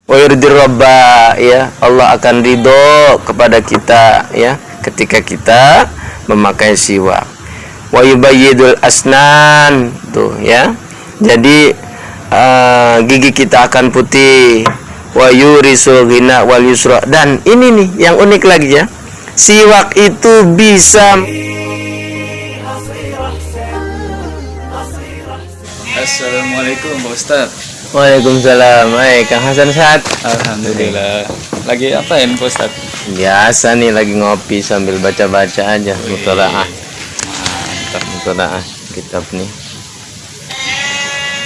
Wa yurdir rabba, ya, Allah akan ridho kepada kita, ya, ketika kita memakai siwak. Wa yubayyidul asnan, tuh ya. Jadi gigi kita akan putih. Wa yurisul ghina wal yusra. Dan ini nih yang unik lagi ya. Siwak itu bisa. Assalamualaikum Pak Ustaz. Waalaikumsalam. Kang Hasan sehat? Alhamdulillah. Lagi apain Pak Ustaz? Biasa nih, lagi ngopi sambil baca-baca aja. Mutalaah. Mantap. Mutalaah kitab nih.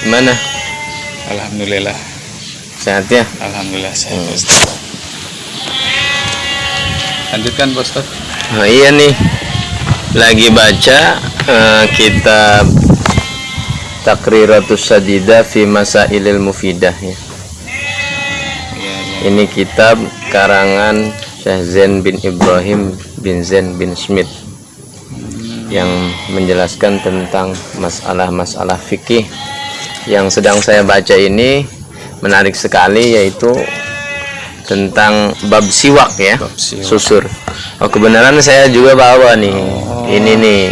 Gimana? Alhamdulillah. Sehat ya? Alhamdulillah sehat Pak Ustaz. Lanjutkan Pak Ustaz. Oh iya nih, lagi baca kitab Takriratus Sajidah fi Masailil Mufidah ya. Ini kitab karangan Syekh Zain bin Ibrahim bin Zain bin Smith yang menjelaskan tentang masalah-masalah fikih. Yang sedang saya baca ini menarik sekali, yaitu tentang bab siwak ya, susur. Oh, kebenaran saya juga bawa nih. Ini nih.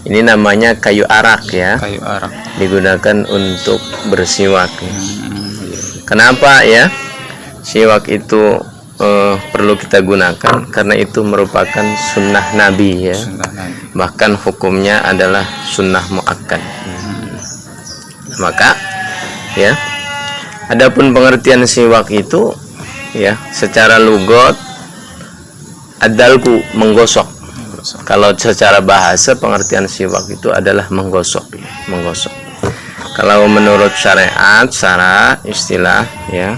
Ini namanya kayu arak ya. Kayu arak. Digunakan untuk bersiwak. Kenapa ya? Siwak itu perlu kita gunakan karena itu merupakan sunnah Nabi ya. Sunnah Nabi. Bahkan hukumnya adalah sunnah muakkad. Maka ya, adapun pengertian siwak itu ya, secara lugot adalku, menggosok. Kalau secara bahasa pengertian siwak itu adalah menggosok ya, menggosok. Kalau menurut syariat, secara istilah ya,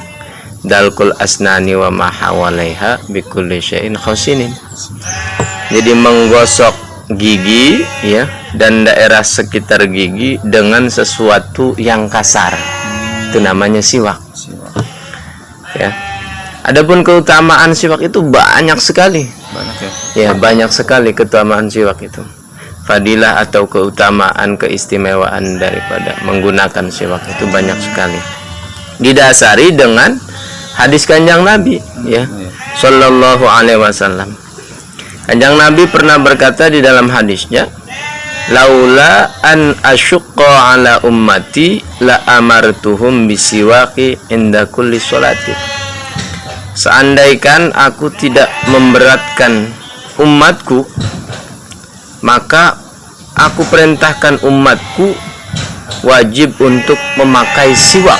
dalkul asnani wa ma hawalaiha bi kulli syai'in khasinin. Jadi menggosok gigi ya dan daerah sekitar gigi dengan sesuatu yang kasar. Itu namanya siwak. Ya. Adapun keutamaan siwak itu banyak sekali. Banyak ya. Ya, banyak sekali keutamaan siwak itu. Fadilah atau keutamaan, keistimewaan daripada menggunakan siwak itu banyak sekali. Didasari dengan hadis Kanjeng Nabi ya, sallallahu alaihi wasallam. Kanjeng Nabi pernah berkata di dalam hadisnya, laula an asyqa ala ummati la amartuhum bisiwaki inda kulli sholati. Seandainya aku tidak memberatkan umatku, maka aku perintahkan umatku wajib untuk memakai siwak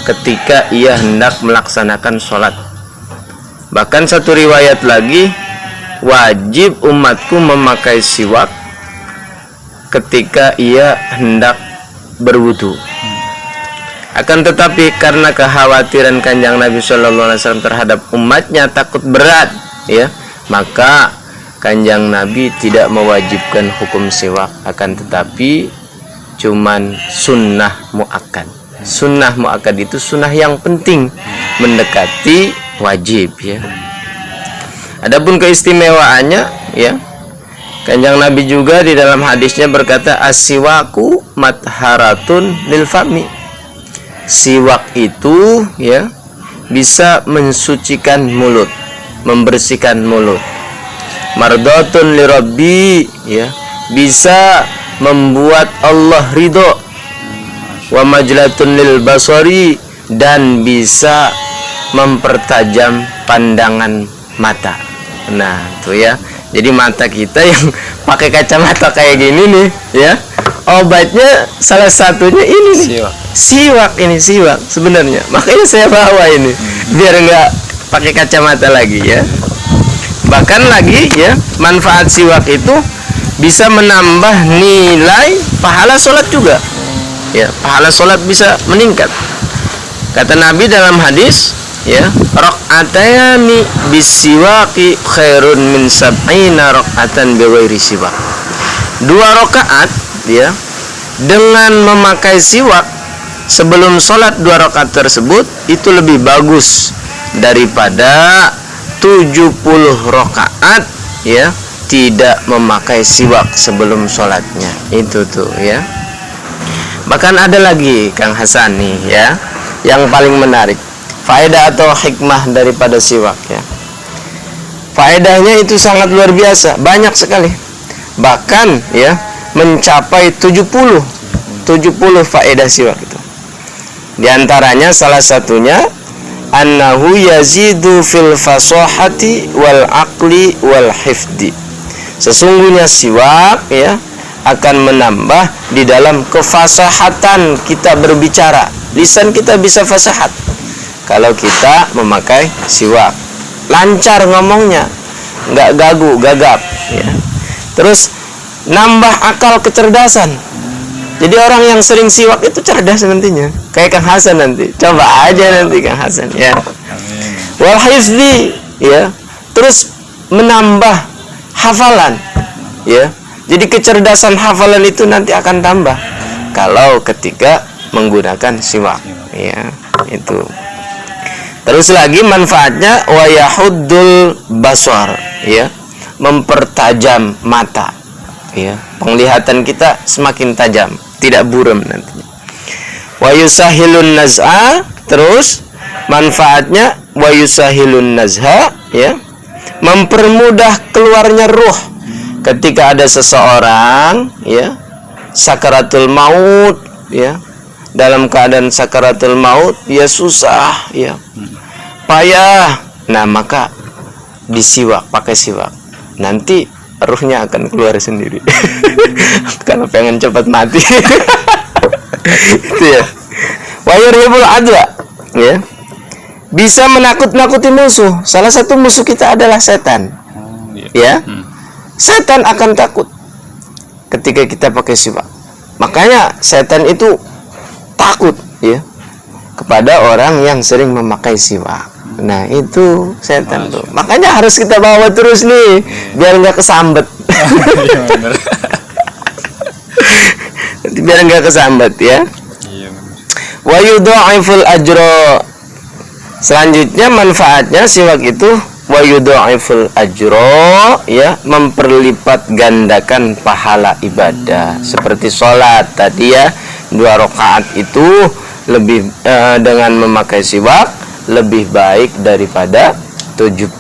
ketika ia hendak melaksanakan sholat. Bahkan satu riwayat lagi, wajib umatku memakai siwak ketika ia hendak berwudu. Akan tetapi karena kekhawatiran Kanjeng Nabi Shallallahu Alaihi Wasallam terhadap umatnya takut berat, ya, maka Kanjeng Nabi tidak mewajibkan hukum siwak. Akan tetapi cuman sunnah muakkad. Sunnah muakkad itu sunnah yang penting mendekati wajib, ya. Adapun keistimewaannya, ya, Kanjeng Nabi juga di dalam hadisnya berkata, as-siwaku matharatun lil fami. Siwak itu ya bisa mensucikan mulut, membersihkan mulut. Mardatun li rabbi, ya, bisa membuat Allah ridho. Wa majlatun lil basari, dan bisa mempertajam pandangan mata. Nah, itu ya. Jadi mata kita yang pakai kacamata kayak gini nih, ya, obatnya salah satunya ini nih. Siwak ini, siwak sebenarnya. Makanya saya bawa ini biar nggak pakai kacamata lagi ya. Bahkan lagi ya, manfaat siwak itu bisa menambah nilai pahala sholat juga. Ya, pahala sholat bisa meningkat. Kata Nabi dalam hadis, ya, rakaatayani bisiwaki khairun min sab'ina rakaatan bighairi siwak. 2 rakaat ya dengan memakai siwak sebelum sholat 2 rakaat tersebut itu lebih bagus daripada 70 rakaat ya tidak memakai siwak sebelum sholatnya. Itu tuh ya. Bahkan ada lagi Kang Hasan nih ya, yang paling menarik. faedah atau hikmah daripada siwak ya. Faedahnya itu sangat luar biasa, banyak sekali. Bahkan ya mencapai 70 faedah siwak itu. Di antaranya salah satunya annahu yazidu fil fasahati wal aqli wal hifdi. Sesungguhnya siwak ya akan menambah di dalam kefasahatan kita berbicara. Lisan kita bisa fasahat kalau kita memakai siwak. Lancar ngomongnya, nggak gagu, gagap ya. Terus nambah akal kecerdasan. Jadi orang yang sering siwak itu cerdas nantinya. Kayak Kang Hasan nanti. Coba aja nanti Kang Hasan ya. Amin. Wal hifzi ya. Terus menambah hafalan ya. Jadi kecerdasan hafalan itu nanti akan tambah kalau ketika menggunakan siwak ya, itu. Terus lagi manfaatnya wa yahuddul basar ya, mempertajam mata ya. Penglihatan kita semakin tajam, tidak buram nantinya. Wa yusahilun naz'a, terus manfaatnya wa yusahilun nazha ya, mempermudah keluarnya ruh. Ketika ada seseorang ya sakaratul maut ya, dalam keadaan sakaratul maut ya susah ya, payah, nah maka disiwak, pakai siwak, nanti ruhnya akan keluar sendiri. Kalau pengen cepat mati. Itu ya. Wa yurhibul adwa ya, bisa menakut-nakuti musuh. Salah satu musuh kita adalah setan ya. Setan akan takut ketika kita pakai siwak. Makanya setan itu takut ya kepada orang yang sering memakai siwak. Nah itu setan tuh. Makanya harus kita bawa terus nih biar nggak kesambet. Biar nggak kesambet ya. Wa yudha'iful ajra. Selanjutnya manfaatnya siwak itu wa yudha'iful ajra ya, memperlipat gandakan pahala ibadah. Seperti sholat tadi ya, 2 rakaat itu lebih dengan memakai siwak lebih baik daripada 70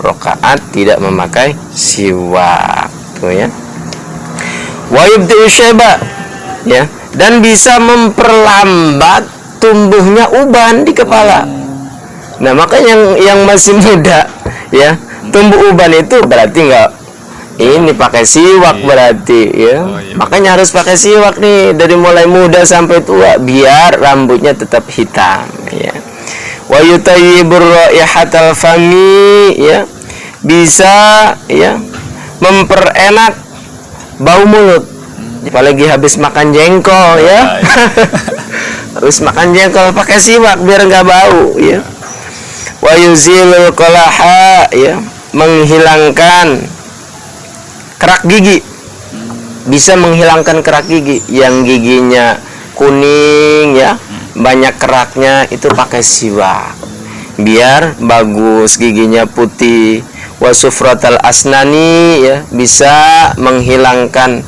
rakaat tidak memakai siwak tuh ya. Wa yubti'u syaiba ya, dan bisa memperlambat tumbuhnya uban di kepala. Nah makanya yang masih muda ya, tumbuh uban itu berarti nggak ini pakai siwak berarti ya. Makanya harus pakai siwak nih dari mulai muda sampai tua biar rambutnya tetap hitam ya. Wa yutayyibur raihatal fami ya, bisa ya memperenak bau mulut. Apalagi habis makan jengkol ya. Habis makan jengkol pakai siwak biar nggak bau ya. Wa yuzilul qalaha ya, menghilangkan kerak gigi. Bisa menghilangkan kerak gigi yang giginya kuning ya, banyak keraknya, itu pakai siwak biar bagus giginya putih. Wa sufratal asnani ya, bisa menghilangkan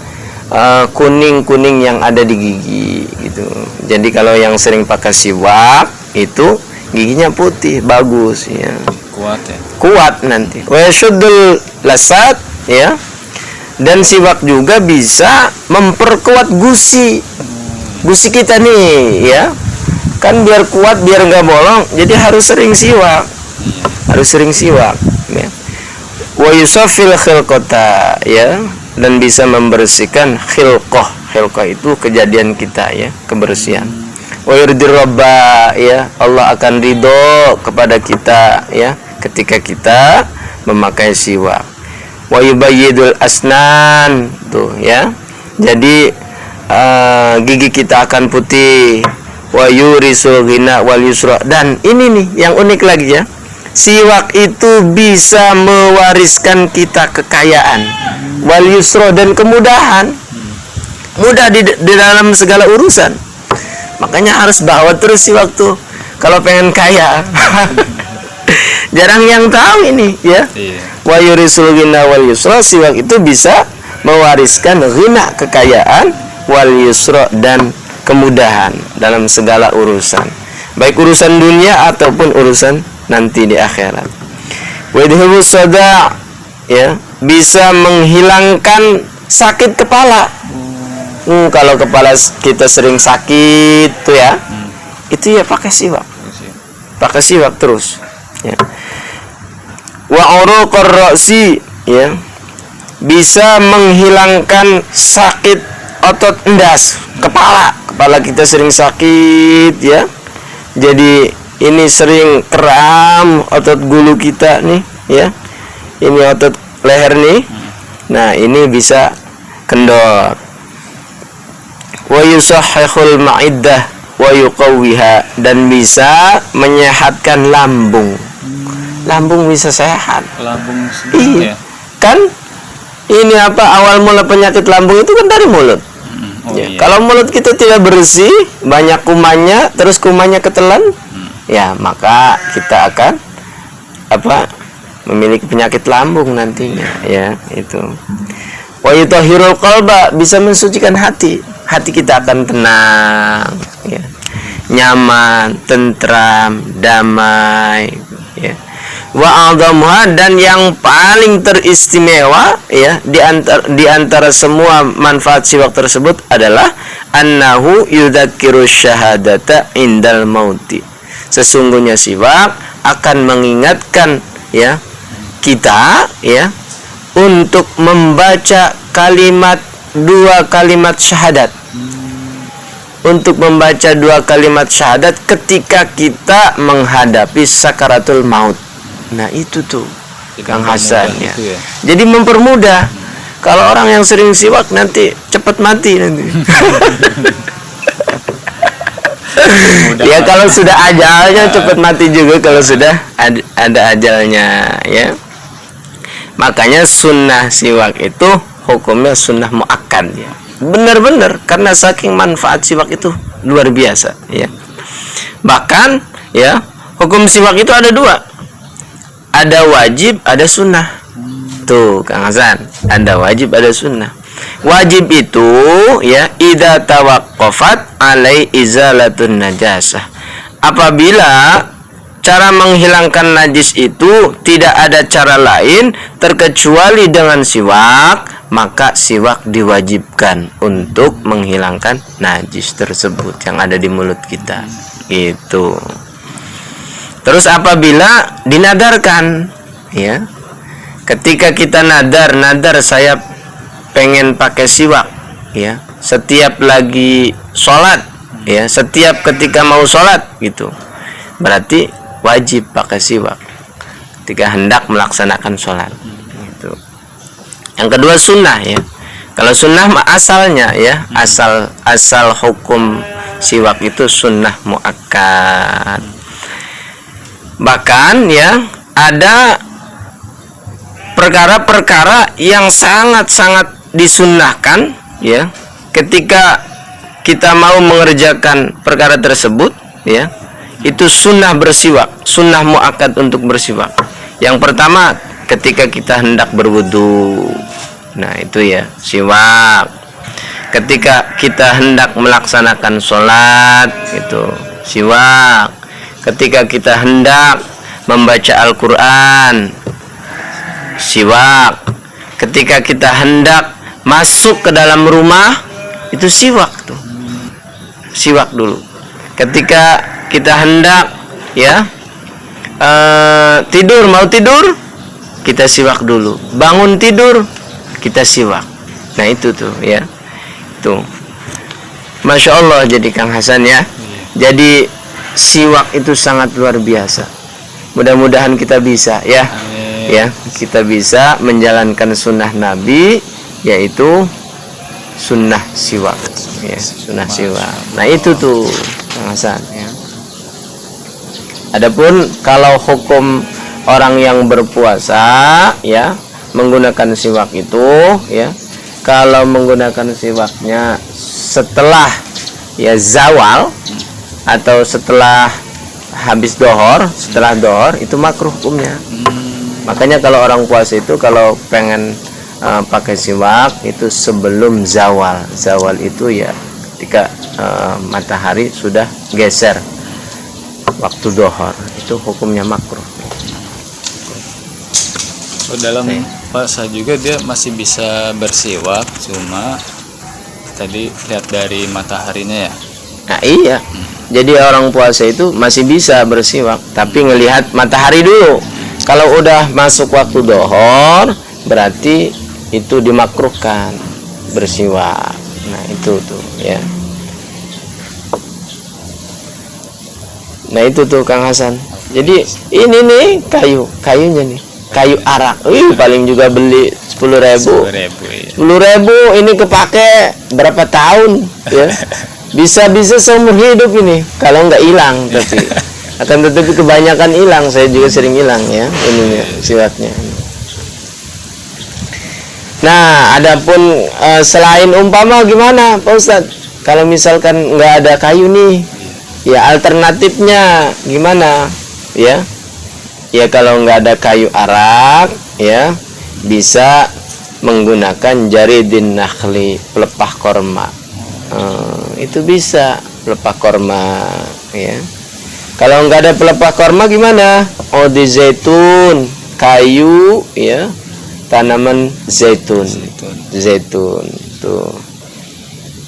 kuning-kuning yang ada di gigi gitu. Jadi kalau yang sering pakai siwak itu giginya putih, bagus ya. Kuat ya. Kuat nanti. Wa yashuddul lasat ya. Dan siwak juga bisa memperkuat gusi. Gusi kita nih ya. Kan biar kuat, biar nggak bolong, jadi harus sering siwak. Harus sering siwak ya. Wa yusaffil khilqata ya, dan bisa membersihkan khilqah. Khilqah itu kejadian kita ya, kebersihan. Wa yurdir rabba ya, Allah akan ridho kepada kita ya ketika kita memakai siwak. Wa yubayyidul asnan tuh ya, jadi gigi kita akan putih. Wa yurisul ghina wal yusra, dan ini nih yang unik lagi ya, siwak itu bisa mewariskan kita kekayaan, wal yusra, dan kemudahan, mudah di dalam segala urusan. Makanya harus bawa terus siwak tuh kalau pengen kaya. Jarang yang tahu ini ya. Wa yurisul ghina wal yusra, siwak itu bisa mewariskan ghina, kekayaan, wal yusra, dan kemudahan dalam segala urusan. baik urusan dunia ataupun urusan nanti di akhirat. Wa yadhhibu sada', ya, bisa menghilangkan sakit kepala. Kalau kepala kita sering sakit tuh ya, itu ya pakai siwak. Pakai siwak terus, ya. Wa uruqur ra'si, ya, bisa menghilangkan sakit otot endas kepala kita sering sakit, ya, jadi ini sering kram otot gulu kita nih, ya, ini otot leher nih, nah ini bisa kendor. Wa yusahhihul ma'iddah wa yuqawwiha, dan bisa menyehatkan lambung. Lambung bisa sehat. Lambung Iya. ya. Kan ini apa, awal mula penyakit lambung itu kan dari mulut. Oh, Ya, iya. kalau mulut kita tidak bersih, banyak kumannya, terus kumannya ketelan, ya maka kita akan apa, memiliki penyakit lambung nantinya, ya itu. Wa yutahhirul qalba, bisa mensucikan hati. Hati kita akan tenang, ya, nyaman, tentram, damai, ya. Wa a'dhamuha, dan yang paling teristimewa, ya, di antara semua manfaat siwak tersebut adalah annahu yudzakiru syahadata indal mauti. Sesungguhnya siwak akan mengingatkan, ya, kita, ya, untuk membaca dua kalimat syahadat. Untuk membaca 2 kalimat syahadat ketika kita menghadapi sakaratul maut. Nah itu tuh Kang Hasan, ya. Itu ya. Jadi mempermudah. Kalau orang yang sering siwak nanti cepat mati nanti. Ya kalau sudah ajalnya cepat mati juga kalau sudah ada ajalnya, ya. Makanya sunnah siwak itu hukumnya sunnah muakkad, ya. Benar-benar karena saking manfaat siwak itu luar biasa, ya. Bahkan, ya, hukum siwak itu ada 2. Ada wajib, ada sunnah. Tuh Kang Hasan, ada wajib, ada sunnah. Wajib itu, ya, idza tawaqqafat alai izalatun najasah. Apabila cara menghilangkan najis itu tidak ada cara lain terkecuali dengan siwak, maka siwak diwajibkan untuk menghilangkan najis tersebut yang ada di mulut kita. Gitu. Terus apabila dinadarkan, ya, ketika kita nadar saya pengen pakai siwak, ya, setiap lagi sholat, ya, setiap ketika mau sholat, gitu, berarti wajib pakai siwak ketika hendak melaksanakan sholat, gitu. Yang kedua sunnah, ya. Kalau sunnah asalnya, ya, asal hukum siwak itu sunnah muakkad. Bahkan, ya, ada perkara-perkara yang sangat-sangat disunnahkan, ya, ketika kita mau mengerjakan perkara tersebut, ya, itu sunnah bersiwak, sunnah muakkad untuk bersiwak. Yang pertama, ketika kita hendak berwudu, nah itu, ya, siwak. Ketika kita hendak melaksanakan sholat, itu siwak. Ketika kita hendak membaca Al-Quran, siwak. Ketika kita hendak masuk ke dalam rumah, itu siwak tuh, siwak dulu. Ketika kita hendak, ya, tidur, mau tidur, kita siwak dulu. Bangun tidur, kita siwak. Nah itu tuh, ya, tuh, Masya Allah. Jadi Kang Hasan, ya, jadi siwak itu sangat luar biasa. Mudah-mudahan kita bisa, ya, ya, kita bisa menjalankan sunnah Nabi, yaitu sunnah siwak, ya, sunnah siwak. Nah itu tuh Kang Hasan, ya. Adapun kalau hukum orang yang berpuasa, ya, menggunakan siwak itu, ya, kalau menggunakan siwaknya setelah, ya, zawal atau setelah habis dohor, setelah dohor itu makruh hukumnya. Makanya kalau orang puasa itu kalau pengen pakai siwak itu sebelum zawal. Zawal itu, ya, ketika matahari sudah geser waktu dohor itu hukumnya makruh. Oh, dalam puasa juga dia masih bisa bersiwak, cuma tadi lihat dari mataharinya ya. Nah iya, jadi orang puasa itu masih bisa bersiwak, tapi ngelihat matahari dulu. Kalau udah masuk waktu dohor, berarti itu dimakruhkan bersiwak. Nah itu tuh ya. Nah itu tuh Kang Hasan. Jadi ini nih kayunya nih, kayu arak. Paling juga beli 10.000. 10.000 ya. 10.000 ini kepake berapa tahun ya? Bisa seumur hidup ini kalau nggak hilang, tapi akan tetapi kebanyakan hilang. Saya juga sering hilang ya ininya siwaknya. Nah, adapun selain umpama gimana Pak Ustadz? Kalau misalkan nggak ada kayu nih, ya alternatifnya gimana? Ya, ya kalau nggak ada kayu arak, ya bisa menggunakan jaridin nakhli, pelepah korma. Itu bisa pelepah korma, ya. Kalau nggak ada pelepah korma gimana? Odi zaitun, kayu, ya, tanaman zaitun tuh.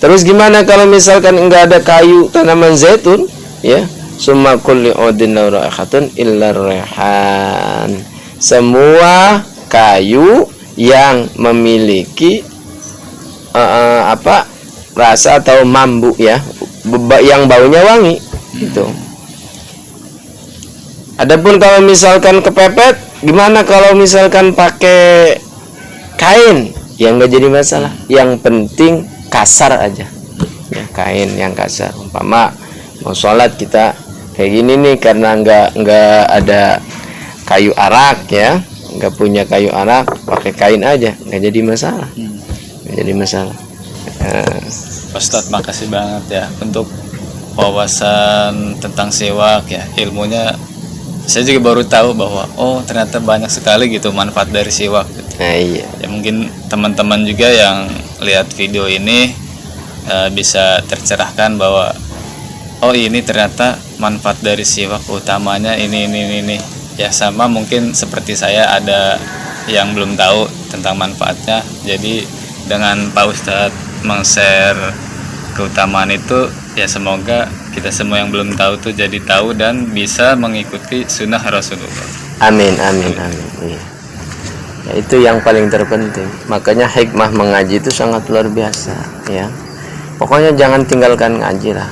Terus gimana kalau misalkan nggak ada kayu tanaman zaitun, ya? Summa kulli udin raihatun illa rehan. Semua kayu yang memiliki rasa atau mambu ya, yang baunya wangi itu. Adapun kalau misalkan kepepet, gimana kalau misalkan pakai kain? Ya nggak jadi masalah. Yang penting kasar aja, ya kain yang kasar. Umpama mau sholat kita kayak gini nih, karena nggak ada kayu arak ya, nggak punya kayu arak, pakai kain aja, nggak jadi masalah. Nggak jadi masalah. Ustadz, makasih banget ya untuk wawasan tentang siwak ya, ilmunya saya juga baru tahu bahwa ternyata banyak sekali gitu manfaat dari siwak gitu. Nah, iya. Ya mungkin teman-teman juga yang lihat video ini bisa tercerahkan bahwa ini ternyata manfaat dari siwak utamanya ini. Ya sama mungkin seperti saya ada yang belum tahu tentang manfaatnya. Jadi dengan Pak Ustadz meng-share keutamaan itu, ya semoga kita semua yang belum tahu tuh jadi tahu dan bisa mengikuti sunnah Rasulullah. Amin. Iya. Ya, itu yang paling terpenting. Makanya hikmah mengaji itu sangat luar biasa ya. Pokoknya jangan tinggalkan ngaji lah.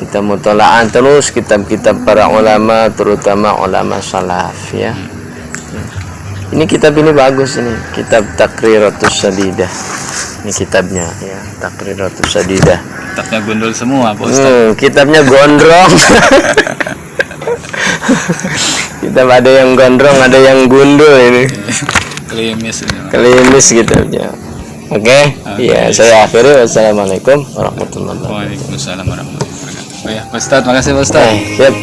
Kita mutola'an terus kitab-kitab para ulama, terutama ulama salaf ya. Ini kitab ini bagus ini, kitab Takriratus Sadidah. Ini kitabnya ya, Takriratus Sadidah. Kitabnya gundul semua Pak Ustadz. Kitabnya gondrong. Kitab ada yang gondrong, ada yang gundul ini. Klimis kitabnya. Oke. Ya, saya akhiri. Wassalamualaikum warahmatullahi wabarakatuh. Waalaikumsalam warahmatullahi wabarakatuh. Oh ya, Pak Ustadz, makasih Pak Ustadz. Siap.